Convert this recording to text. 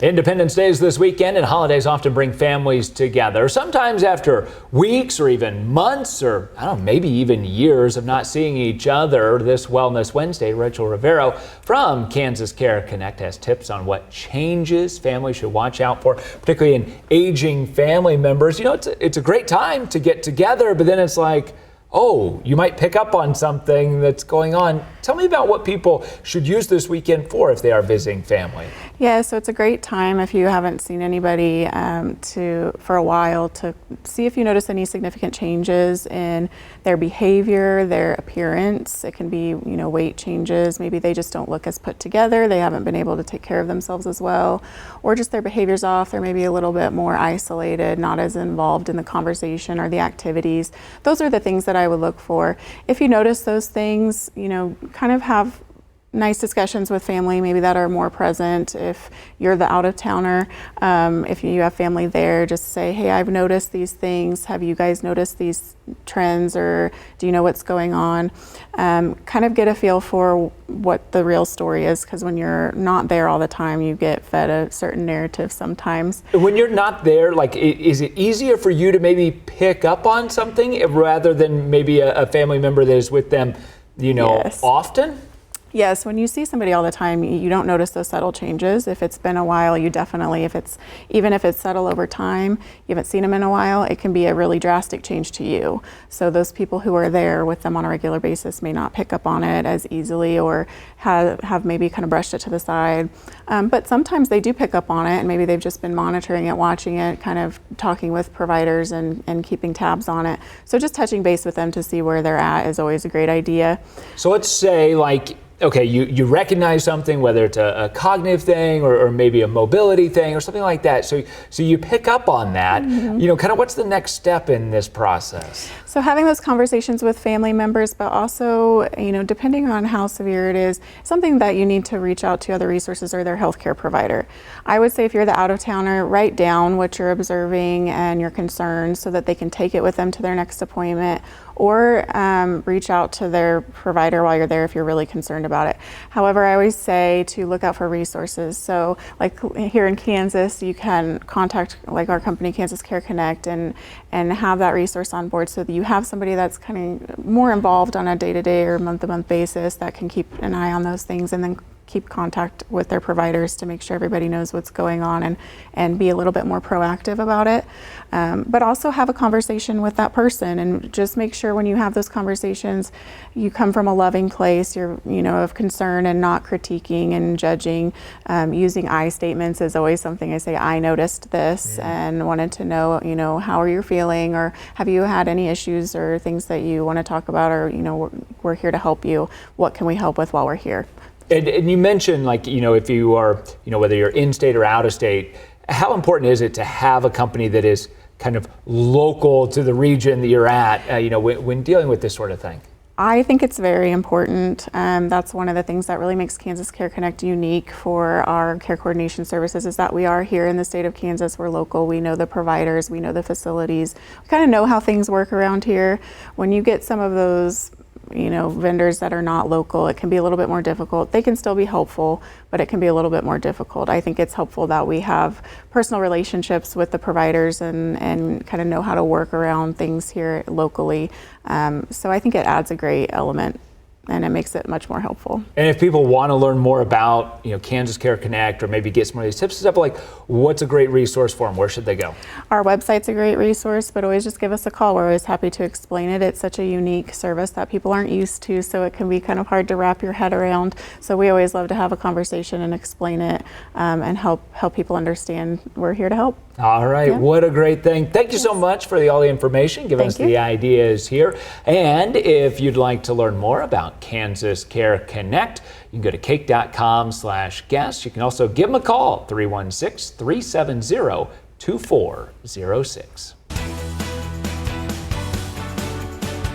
Independence Day is this weekend, and holidays often bring families together. Sometimes after weeks or even months or, I don't know, maybe even years of not seeing each other. This Wellness Wednesday, Rachael Rivero from Kansas Care Connect has tips on what changes families should watch out for, particularly in aging family members. You know, it's a great time to get together, but then it's like, oh, you might pick up on something that's going on. Tell me about what people should use this weekend for if they are visiting family. Yeah, so it's a great time if you haven't seen anybody for a while to see if you notice any significant changes in their behavior, their appearance. It can be, weight changes. Maybe they just don't look as put together. They haven't been able to take care of themselves as well, or just their behavior's off. They're maybe a little bit more isolated, not as involved in the conversation or the activities. Those are the things that I would look for. If you notice those things, kind of have nice discussions with family maybe that are more present. If you're the out-of-towner, if you have family there, just say, hey, I've noticed these things. Have you guys noticed these trends, or do you know what's going on? Kind of get a feel for what the real story is, because when you're not there all the time, you get fed a certain narrative sometimes. When you're not there, is it easier for you to maybe pick up on something rather than maybe a family member that is with them, Yes. often? Yes, when you see somebody all the time, you don't notice those subtle changes. If it's been a while, you definitely, even if it's subtle over time, you haven't seen them in a while, it can be a really drastic change to you. So those people who are there with them on a regular basis may not pick up on it as easily, or have maybe kind of brushed it to the side. But sometimes they do pick up on it, and maybe they've just been monitoring it, watching it, kind of talking with providers and keeping tabs on it. So just touching base with them to see where they're at is always a great idea. So let's say okay, you recognize something, whether it's a cognitive thing or maybe a mobility thing or something like that. So you pick up on that. Mm-hmm. Kind of what's the next step in this process? So having those conversations with family members, but also, depending on how severe it is, something that you need to reach out to other resources or their healthcare provider. I would say if you're the out-of-towner, write down what you're observing and your concerns so that they can take it with them to their next appointment, or reach out to their provider while you're there if you're really concerned about it. However, I always say to look out for resources. So like here in Kansas, you can contact our company, Kansas Care Connect, and have that resource on board so that you have somebody that's kind of more involved on a day-to-day or month-to-month basis that can keep an eye on those things, and then keep contact with their providers to make sure everybody knows what's going on, and be a little bit more proactive about it. But also have a conversation with that person, and just make sure when you have those conversations, you come from a loving place, you're, of concern and not critiquing and judging. Using I statements is always something I say. I noticed this and wanted to know, how are you feeling, or have you had any issues or things that you want to talk about, or, we're here to help you. What can we help with while we're here? And you mentioned, if you are, whether you're in state or out of state, how important is it to have a company that is kind of local to the region that you're at, when dealing with this sort of thing? I think it's very important. That's one of the things that really makes Kansas Care Connect unique for our care coordination services, is that we are here in the state of Kansas. We're local. We know the providers. We know the facilities. We kind of know how things work around here. When you get some of those vendors that are not local, it can be a little bit more difficult. They can still be helpful, but it can be a little bit more difficult. I think it's helpful that we have personal relationships with the providers and kind of know how to work around things here locally. So I think it adds a great element, and it makes it much more helpful. And if people want to learn more about, Kansas Care Connect, or maybe get some of these tips and stuff, what's a great resource for them? Where should they go? Our website's a great resource, but always just give us a call. We're always happy to explain it. It's such a unique service that people aren't used to, so it can be kind of hard to wrap your head around. So we always love to have a conversation and explain it, and help people understand we're here to help. All right, Yeah. What a great thing. Thank you so much for all the information, giving us the ideas here. And if you'd like to learn more about Kansas Care Connect, you can go to kake.com/guest. You can also give them a call, 316-370-2406.